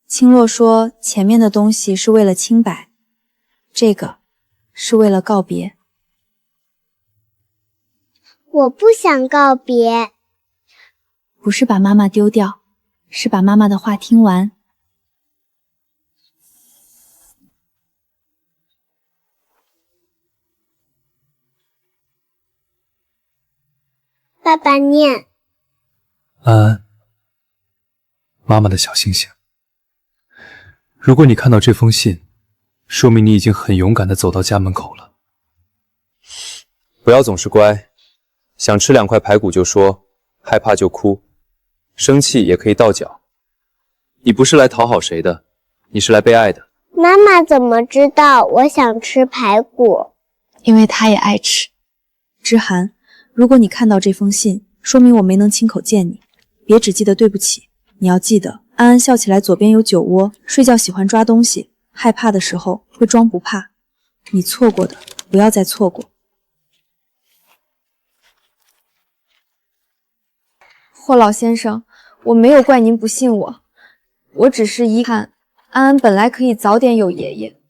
青洛说前面的东西是为了清白，这个是为了告别。我不想告别。不是把妈妈丢掉，是把妈妈的话听完。爸爸念。安安，妈妈的小星星。如果你看到这封信，说明你已经很勇敢地走到家门口了。不要总是乖，想吃2块排骨就说，害怕就哭，生气也可以倒脚。你不是来讨好谁的，你是来被爱的。妈妈怎么知道我想吃排骨？因为她也爱吃。之涵，如果你看到这封信，说明我没能亲口见你，别只记得对不起，你要记得安安笑起来左边有酒窝，睡觉喜欢抓东西，害怕的时候会装不怕。你错过的，不要再错过。霍老先生，我没有怪您不信我，我只是遗憾安安本来可以早点有爷爷。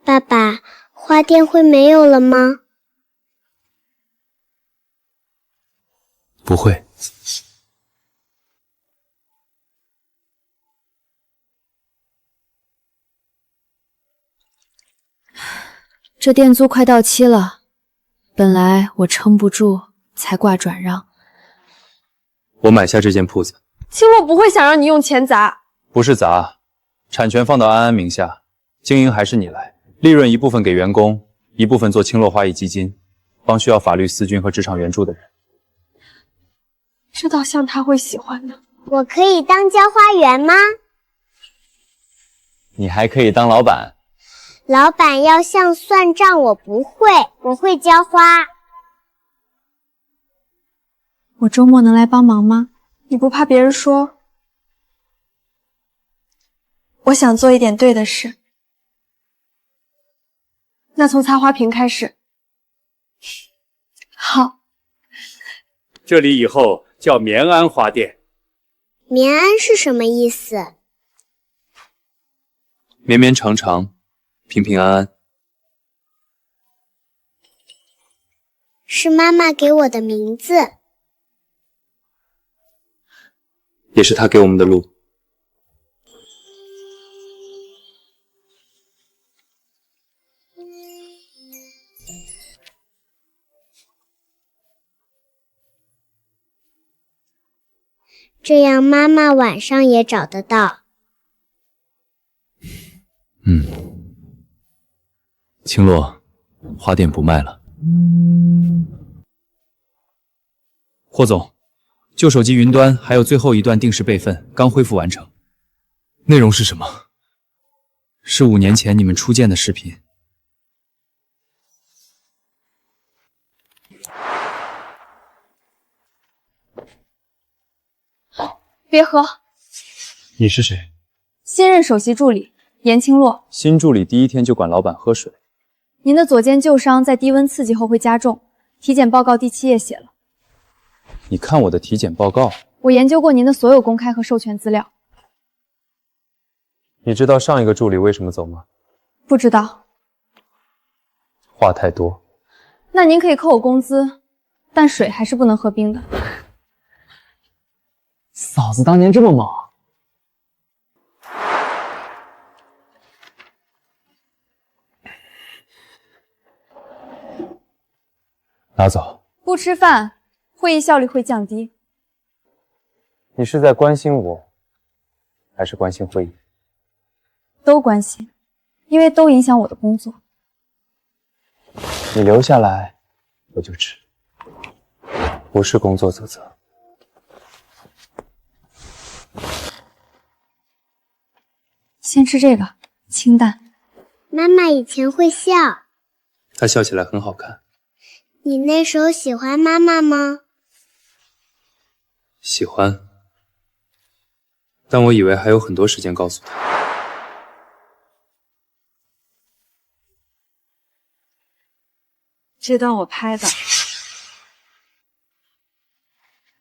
爸爸，花店会没有了吗？不会。这店租快到期了，本来我撑不住才挂转让。我买下这间铺子。青洛不会想让你用钱砸。不是砸，产权放到安安名下，经营还是你来，利润一部分给员工，一部分做青洛花艺基金，帮需要法律思君和职场援助的人。这倒像他会喜欢的。我可以当浇花园吗？你还可以当老板。老板要像算账，我不会，我会浇花。我周末能来帮忙吗？你不怕别人说？我想做一点对的事。那从擦花瓶开始。好。这里以后叫绵安花店。绵安是什么意思？绵绵长长，平平安安。是妈妈给我的名字，也是他给我们的路。这样妈妈晚上也找得到。青洛，花店不卖了。霍总，旧手机云端还有最后一段定时备份刚恢复完成。内容是什么？是5年前你们初见的视频。别喝。你是谁？新任首席助理严清洛。新助理第一天就管老板喝水。您的左肩旧伤在低温刺激后会加重，体检报告第7页写了。你看我的体检报告。我研究过您的所有公开和授权资料。你知道上一个助理为什么走吗？不知道。话太多。那您可以扣我工资，但水还是不能喝冰的。嫂子当年这么忙。拿走。不吃饭，会议效率会降低。你是在关心我，还是关心会议？都关心，因为都影响我的工作。你留下来，我就吃。不是工作责责。先吃这个，清淡。妈妈以前会笑，她笑起来很好看。你那时候喜欢妈妈吗？喜欢，但我以为还有很多时间告诉她。这段我拍的。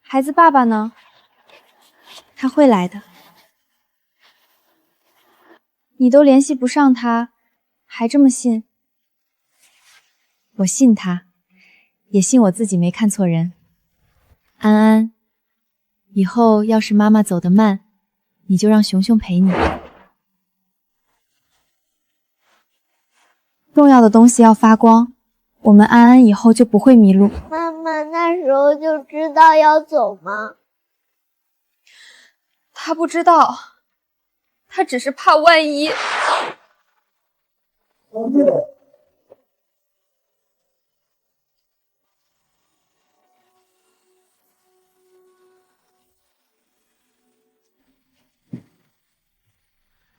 孩子爸爸呢？他会来的。你都联系不上他，还这么信？我信他，也信我自己没看错人。安安，以后要是妈妈走得慢，你就让熊熊陪你。重要的东西要发光，我们安安以后就不会迷路。妈妈那时候就知道要走吗？他不知道，他只是怕万一。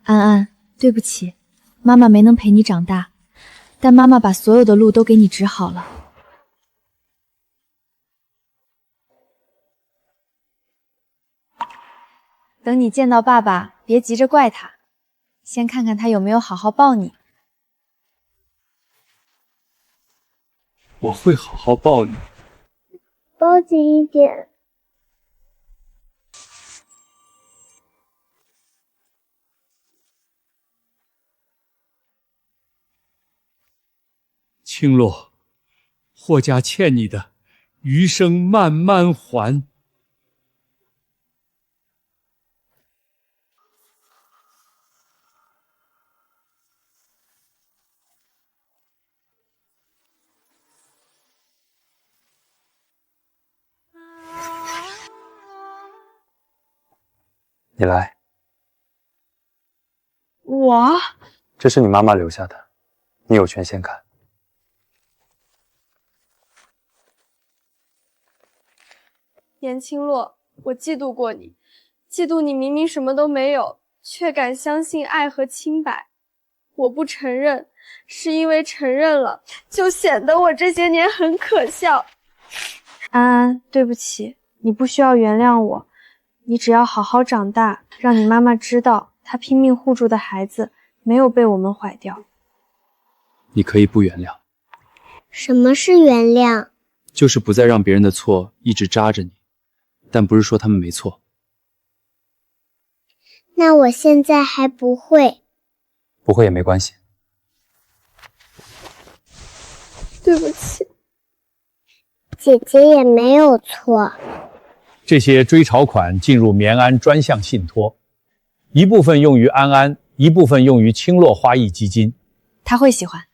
安安，对不起，妈妈没能陪你长大，但妈妈把所有的路都给你指好了。等你见到爸爸，别急着怪他，先看看他有没有好好抱你。我会好好抱你，抱紧一点。青洛，霍家欠你的，余生慢慢还。你来。我？这是你妈妈留下的，你有权先看。严清洛，我嫉妒过你，嫉妒你明明什么都没有，却敢相信爱和清白。我不承认，是因为承认了，就显得我这些年很可笑。安安，对不起，你不需要原谅我，你只要好好长大，让你妈妈知道，她拼命护住的孩子没有被我们毁掉。你可以不原谅，什么是原谅？就是不再让别人的错一直扎着你。但不是说他们没错。那我现在还不会。不会也没关系。对不起，姐姐也没有错。这些追偿款进入绵安专项信托，一部分用于安安，一部分用于青洛花艺基金。他会喜欢。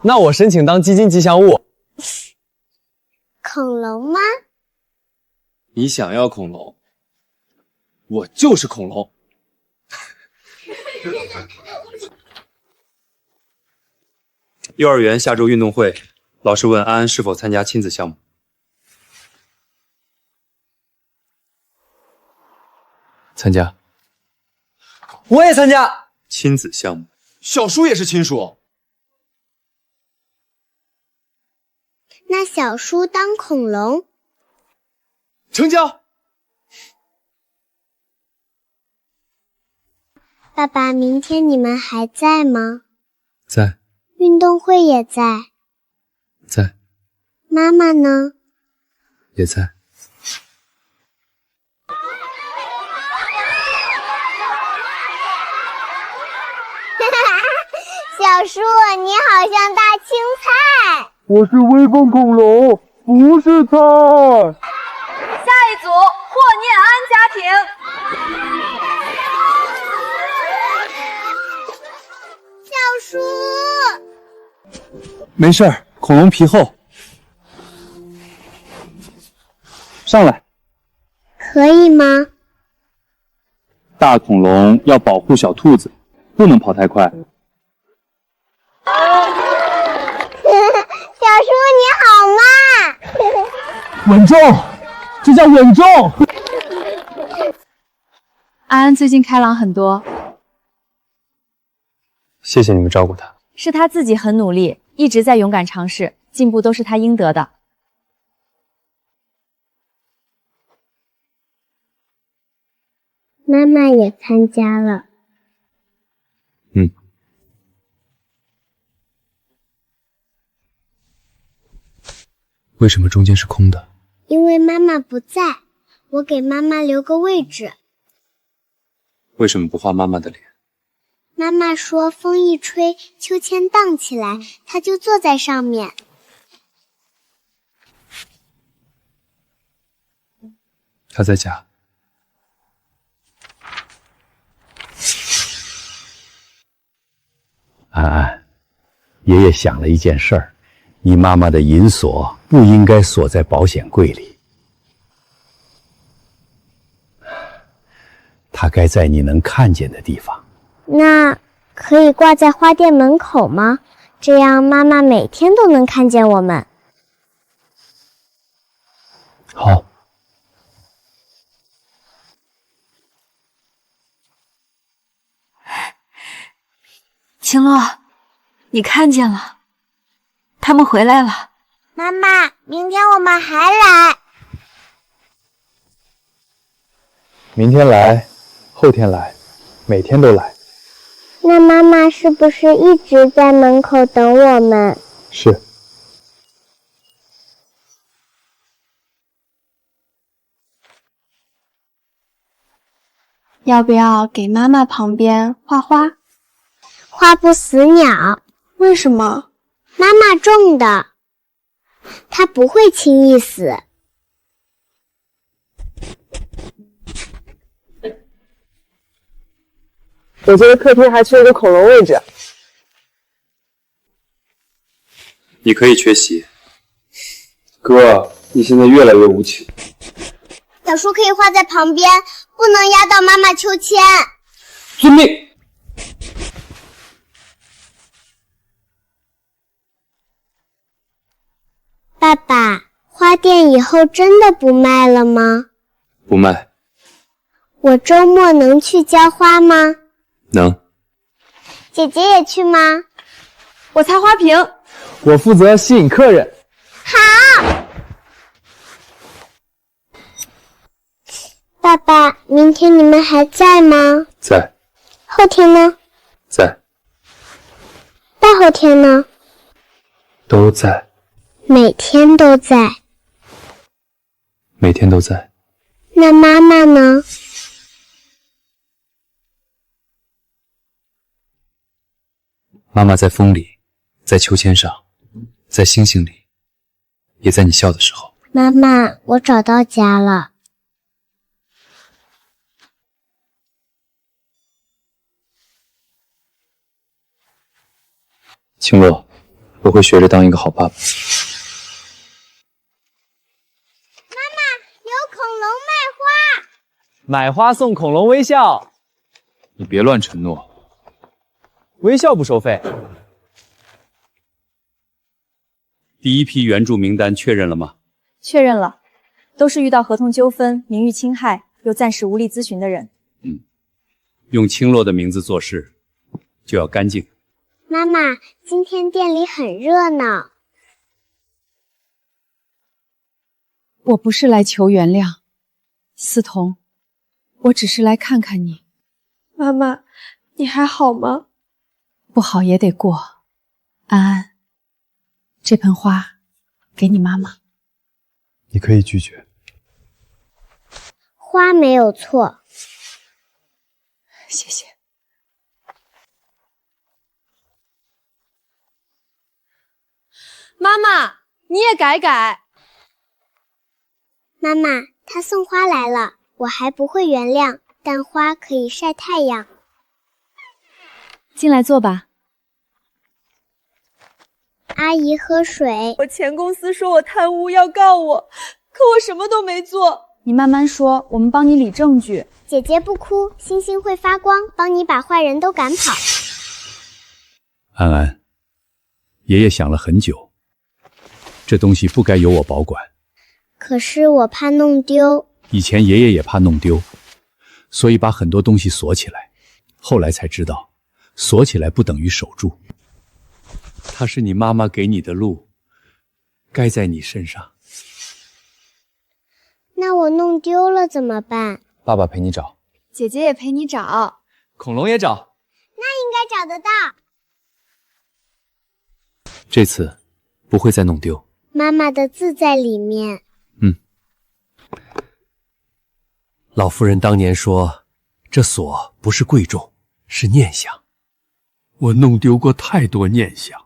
那我申请当基金吉祥物。恐龙吗？你想要恐龙，我就是恐龙。幼儿园下周运动会，老师问安安是否参加亲子项目。参加。我也参加。亲子项目。小叔也是亲属。那小叔当恐龙。成交。爸爸，明天你们还在吗？在。运动会也在。在。妈妈呢？也在。小叔，你好像大青菜。我是威风恐龙，不是菜。下一组霍念安家庭。小叔，没事儿，恐龙皮厚。上来。可以吗？大恐龙要保护小兔子，不能跑太快。小叔你好嘛！稳重，这叫稳重。安安最近开朗很多，谢谢你们照顾他。是他自己很努力，一直在勇敢尝试，进步都是他应得的。妈妈也参加了。为什么中间是空的？因为妈妈不在，我给妈妈留个位置。为什么不画妈妈的脸？妈妈说风一吹，秋千荡起来，她就坐在上面。她在家。安安，爷爷想了一件事儿，你妈妈的银锁不应该锁在保险柜里，它该在你能看见的地方。那可以挂在花店门口吗？这样妈妈每天都能看见我们。好。青洛，你看见了，他们回来了。妈妈，明天我们还来。明天来，后天来，每天都来。那妈妈是不是一直在门口等我们？是。要不要给妈妈旁边画花？画不死鸟。为什么？妈妈种的，它不会轻易死。我觉得客厅还缺一个恐龙位置。你可以缺席。哥，你现在越来越无情。小树可以画在旁边，不能压到妈妈秋千。遵命。爸爸，花店以后真的不卖了吗？不卖。我周末能去浇花吗？能。姐姐也去吗？我擦花瓶。我负责吸引客人。好。爸爸，明天你们还在吗？在。后天呢？在。大后天呢？都在。每天都在。每天都在。那妈妈呢？妈妈在风里，在秋千上，在星星里，也在你笑的时候。妈妈，我找到家了。青洛，我会学着当一个好爸爸。妈妈，有恐龙卖花。买花送恐龙微笑。你别乱承诺。微笑不收费。第一批援助名单确认了吗？确认了，都是遇到合同纠纷、名誉侵害又暂时无力咨询的人。用青洛的名字做事，就要干净。妈妈，今天店里很热闹。我不是来求原谅，思彤，我只是来看看你。妈妈，你还好吗？不好也得过。安安，这盆花给你妈妈。你可以拒绝。花没有错。谢谢。妈妈，你也改改。妈妈，他送花来了，我还不会原谅，但花可以晒太阳。进来坐吧。阿姨喝水。我前公司说我贪污要告我，可我什么都没做。你慢慢说，我们帮你理证据。姐姐不哭，星星会发光，帮你把坏人都赶跑。安安，爷爷想了很久，这东西不该由我保管。可是我怕弄丢。以前爷爷也怕弄丢，所以把很多东西锁起来。后来才知道，锁起来不等于守住。它是你妈妈给你的路，该在你身上。那我弄丢了怎么办？爸爸陪你找，姐姐也陪你找，恐龙也找。那应该找得到。这次不会再弄丢。妈妈的字在里面。老夫人当年说，这锁不是贵重，是念想。我弄丢过太多念想。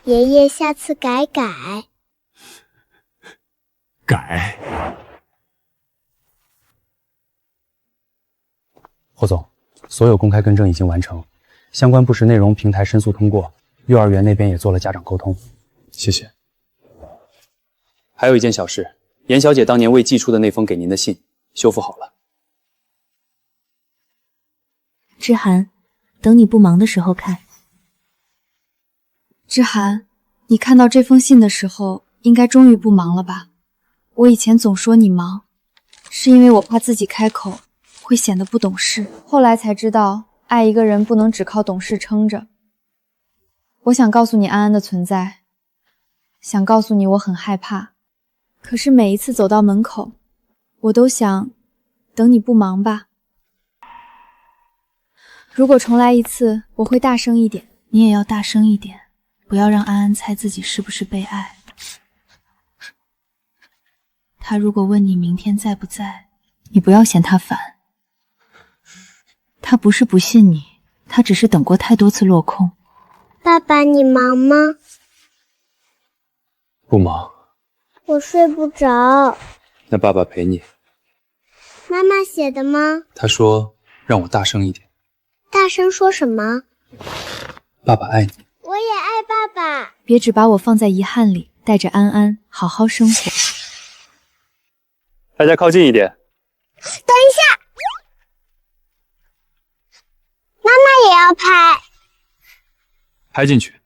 爷爷下次改。霍总，所有公开更正已经完成，相关不实内容平台申诉通过，幼儿园那边也做了家长沟通。谢谢。还有一件小事，严小姐当年未寄出的那封给您的信，修复好了。知涵，等你不忙的时候看。知涵，你看到这封信的时候，应该终于不忙了吧？我以前总说你忙，是因为我怕自己开口会显得不懂事。后来才知道，爱一个人不能只靠懂事撑着。我想告诉你安安的存在，想告诉你我很害怕。可是每一次走到门口，我都想等你不忙吧。如果重来一次，我会大声一点。你也要大声一点，不要让安安猜自己是不是被爱。他如果问你明天在不在，你不要嫌他烦。他不是不信你，他只是等过太多次落空。爸爸，你忙吗？不忙。我睡不着。那爸爸陪你。妈妈写的吗？他说让我大声一点。大声说什么？爸爸爱你。我也爱爸爸。别只把我放在遗憾里，带着安安好好生活。大家靠近一点。等一下，妈妈也要拍。拍进去。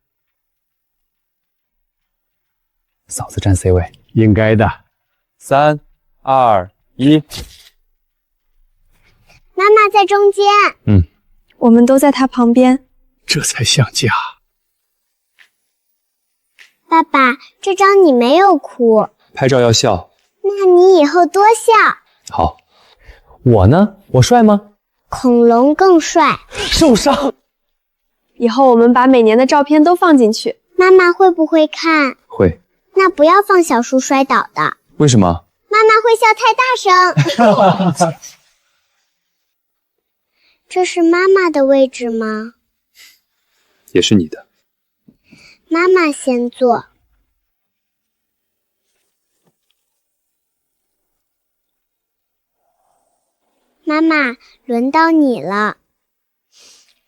嫂子站 C 位，应该的。3、2、1。妈妈在中间。我们都在他旁边，这才像家。爸爸，这张你没有哭。拍照要笑。那你以后多笑。好。我呢？我帅吗？恐龙更帅。受伤。以后我们把每年的照片都放进去。妈妈会不会看？会。那不要放小树摔倒的。为什么？妈妈会笑太大声。这是妈妈的位置吗？也是你的。妈妈先坐。妈妈，轮到你了。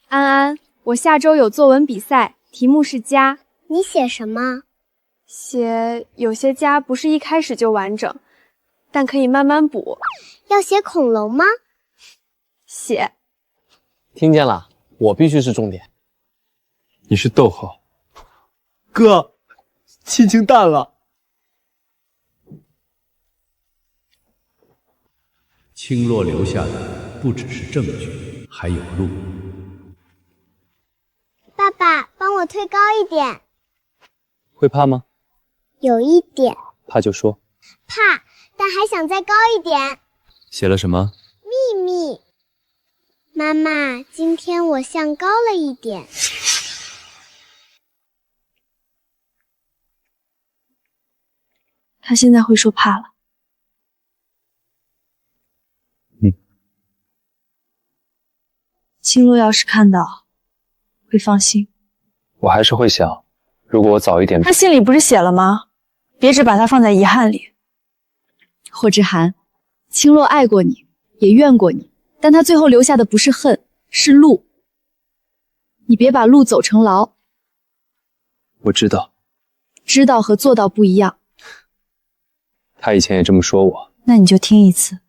安安，我下周有作文比赛，题目是家。你写什么？写有些家不是一开始就完整，但可以慢慢补。要写恐龙吗？写。听见了，我必须是重点。你是逗号。哥，亲情淡了。青洛留下的不只是证据，还有路。爸爸，帮我推高一点。会怕吗？有一点。怕就说。怕，但还想再高一点。写了什么？秘密。妈妈，今天我像高了一点。他现在会说怕了。青洛要是看到，会放心。我还是会想，如果我早一点……他信里不是写了吗？别只把它放在遗憾里。霍之涵，青洛爱过你，也怨过你，但他最后留下的不是恨，是路。你别把路走成牢。我知道，知道和做到不一样。他以前也这么说我。那你就听一次。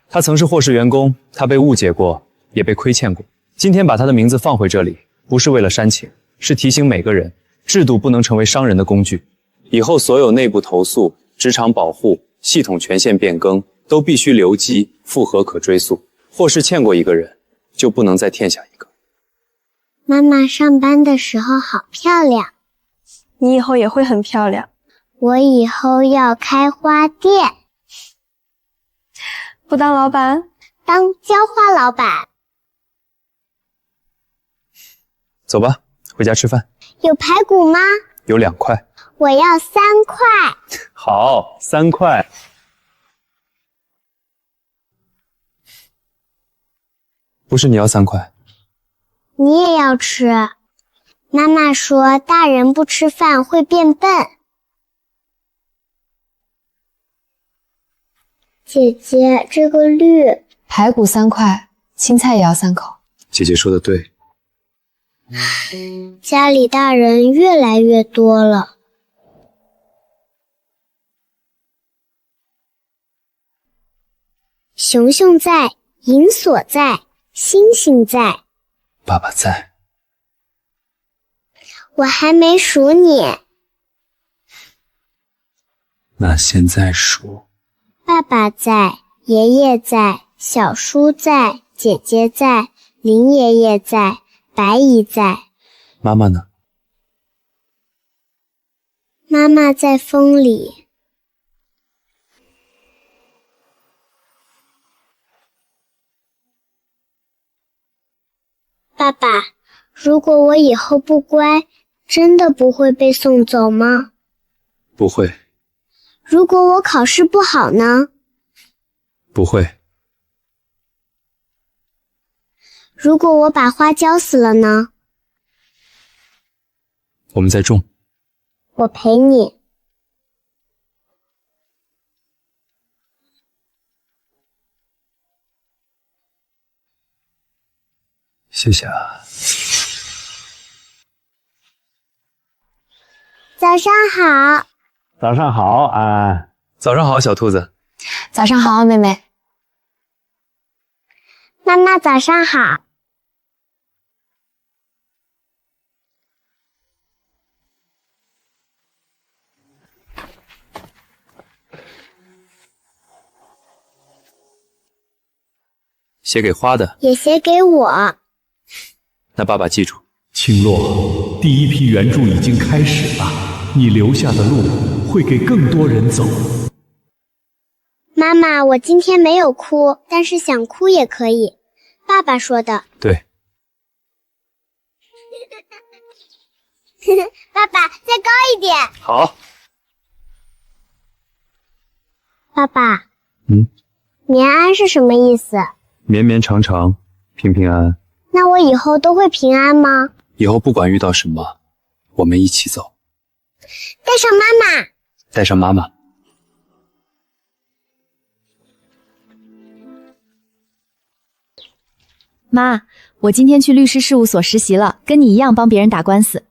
他曾是霍氏员工，他被误解过，也被亏欠过。今天把他的名字放回这里，不是为了煽情，是提醒每个人，制度不能成为伤人的工具。以后所有内部投诉、职场保护、系统权限变更，都必须留机，复核可追溯。霍氏欠过一个人，就不能再欠下一个。妈妈上班的时候好漂亮。你以后也会很漂亮。我以后要开花店。不当老板，当浇花老板。走吧，回家吃饭。有排骨吗？有2块。我要3块。好，3块。不是你要3块，你也要吃。妈妈说大人不吃饭会变笨。姐姐，这个绿排骨3块，青菜也要3口。姐姐说的对。家里大人越来越多了。熊熊在，银锁在，星星在，爸爸在。我还没数你。那现在数。爸爸在，爷爷在，小叔在，姐姐在，林爷爷在，白姨在。妈妈呢？妈妈在风里。爸爸，如果我以后不乖，真的不会被送走吗？不会。如果我考试不好呢？不会。如果我把花浇死了呢？我们再种。我陪你。谢谢啊。早上好。早上好，安安。早上好，小兔子。早上好，妹妹。妈妈早上好。写给花的，也写给我。那爸爸记住。青洛，第一批援助已经开始了，你留下的路会给更多人走。妈妈，我今天没有哭，但是想哭也可以。爸爸说的。对。爸爸，再高一点。好。爸爸。绵安是什么意思？绵绵长长，平平安安。那我以后都会平安吗？以后不管遇到什么，我们一起走。带上妈妈。带上妈妈。妈，我今天去律师事务所实习了，跟你一样帮别人打官司。